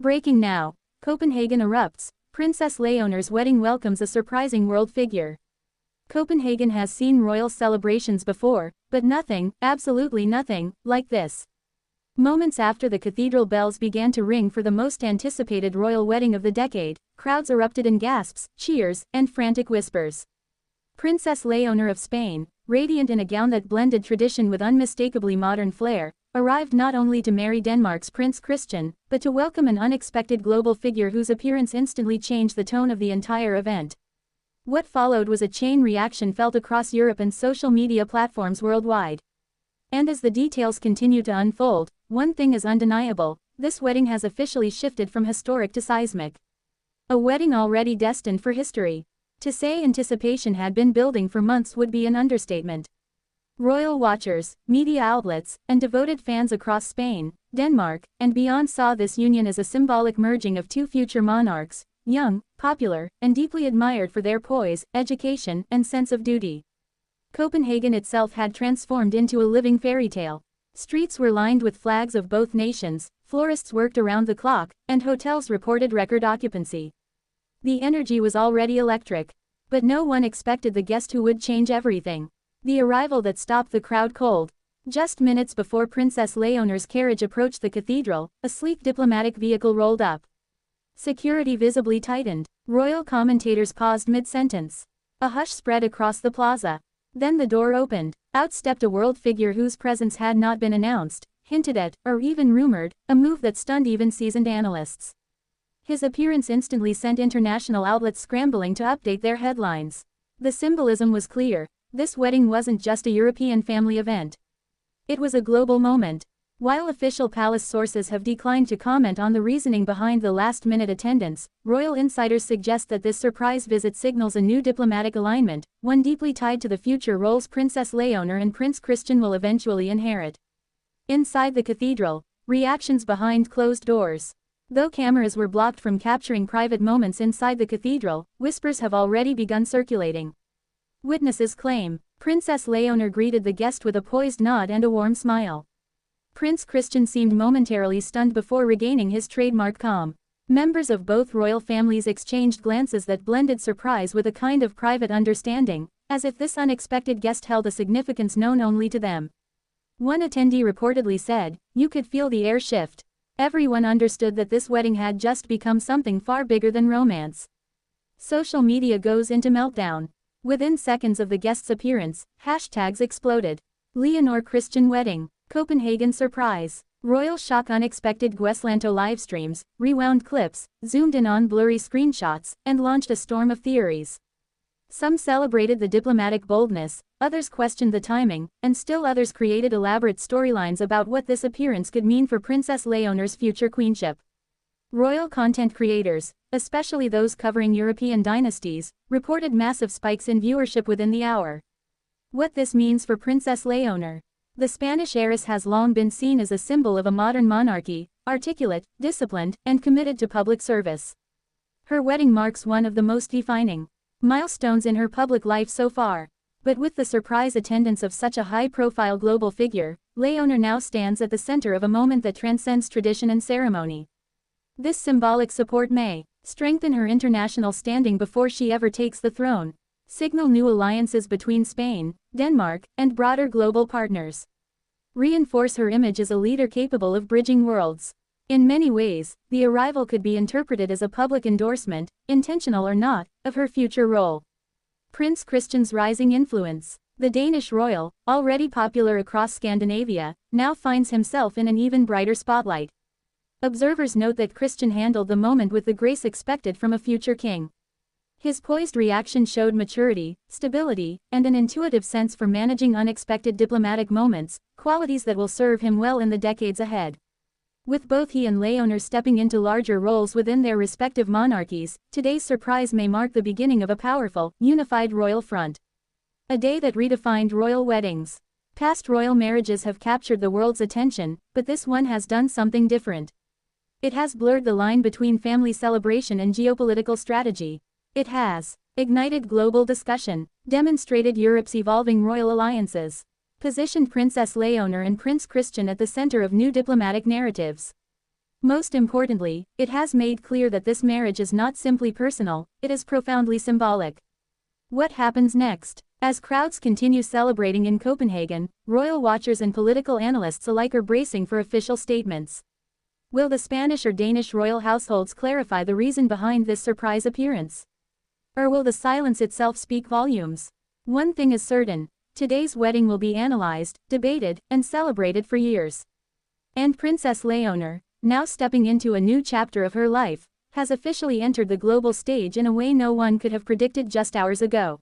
Breaking now. Copenhagen erupts. Princess Leonor's wedding welcomes a surprising world figure. Copenhagen has seen royal celebrations before, but nothing, absolutely nothing, like this. Moments after the cathedral bells began to ring for the most anticipated royal wedding of the decade, crowds erupted in gasps, cheers, and frantic whispers. Princess Leonor of Spain, radiant in a gown that blended tradition with unmistakably modern flair, arrived not only to marry Denmark's Prince Christian, but to welcome an unexpected global figure whose appearance instantly changed the tone of the entire event. What followed was a chain reaction felt across Europe and social media platforms worldwide. And as the details continue to unfold, one thing is undeniable: this wedding has officially shifted from historic to seismic. A wedding already destined for history. To say anticipation had been building for months would be an understatement. Royal watchers, media outlets, and devoted fans across Spain, Denmark, and beyond saw this union as a symbolic merging of two future monarchs, young, popular, and deeply admired for their poise, education, and sense of duty. Copenhagen itself had transformed into a living fairy tale. Streets were lined with flags of both nations, florists worked around the clock, and hotels reported record occupancy. The energy was already electric. But no one expected the guest who would change everything. The arrival that stopped the crowd cold. Just minutes before Princess Leonor's carriage approached the cathedral, a sleek diplomatic vehicle rolled up. Security visibly tightened. Royal commentators paused mid-sentence. A hush spread across the plaza. Then the door opened. Out stepped a world figure whose presence had not been announced, hinted at, or even rumored, a move that stunned even seasoned analysts. His appearance instantly sent international outlets scrambling to update their headlines. The symbolism was clear. This wedding wasn't just a European family event. It was a global moment. While official palace sources have declined to comment on the reasoning behind the last-minute attendance, royal insiders suggest that this surprise visit signals a new diplomatic alignment, one deeply tied to the future roles Princess Leonor and Prince Christian will eventually inherit. Inside the cathedral, reactions behind closed doors. Though cameras were blocked from capturing private moments inside the cathedral, whispers have already begun circulating. Witnesses claim, Princess Leonor greeted the guest with a poised nod and a warm smile. Prince Christian seemed momentarily stunned before regaining his trademark calm. Members of both royal families exchanged glances that blended surprise with a kind of private understanding, as if this unexpected guest held a significance known only to them. One attendee reportedly said, "You could feel the air shift." Everyone understood that this wedding had just become something far bigger than romance. Social media goes into meltdown. Within seconds of the guest's appearance, hashtags exploded. Leonor Christian wedding, Copenhagen surprise, royal shock, unexpected Gueslanto livestreams, rewound clips, zoomed in on blurry screenshots, and launched a storm of theories. Some celebrated the diplomatic boldness, others questioned the timing, and still others created elaborate storylines about what this appearance could mean for Princess Leonor's future queenship. Royal content creators, especially those covering European dynasties, reported massive spikes in viewership within the hour. What this means for Princess Leonor. The Spanish heiress has long been seen as a symbol of a modern monarchy, articulate, disciplined, and committed to public service. Her wedding marks one of the most defining milestones in her public life so far. But with the surprise attendance of such a high-profile global figure, Leonor now stands at the center of a moment that transcends tradition and ceremony. This symbolic support may strengthen her international standing before she ever takes the throne, signal new alliances between Spain, Denmark, and broader global partners, reinforce her image as a leader capable of bridging worlds. In many ways, the arrival could be interpreted as a public endorsement, intentional or not, of her future role. Prince Christian's rising influence. The Danish royal, already popular across Scandinavia, now finds himself in an even brighter spotlight. Observers note that Christian handled the moment with the grace expected from a future king. His poised reaction showed maturity, stability, and an intuitive sense for managing unexpected diplomatic moments, qualities that will serve him well in the decades ahead. With both he and Leonor stepping into larger roles within their respective monarchies, today's surprise may mark the beginning of a powerful, unified royal front. A day that redefined royal weddings. Past royal marriages have captured the world's attention, but this one has done something different. It has blurred the line between family celebration and geopolitical strategy. It has ignited global discussion, demonstrated Europe's evolving royal alliances, positioned Princess Leonor and Prince Christian at the center of new diplomatic narratives. Most importantly, it has made clear that this marriage is not simply personal, it is profoundly symbolic. What happens next? As crowds continue celebrating in Copenhagen, royal watchers and political analysts alike are bracing for official statements. Will the Spanish or Danish royal households clarify the reason behind this surprise appearance? Or will the silence itself speak volumes? One thing is certain, today's wedding will be analyzed, debated, and celebrated for years. And Princess Leonor, now stepping into a new chapter of her life, has officially entered the global stage in a way no one could have predicted just hours ago.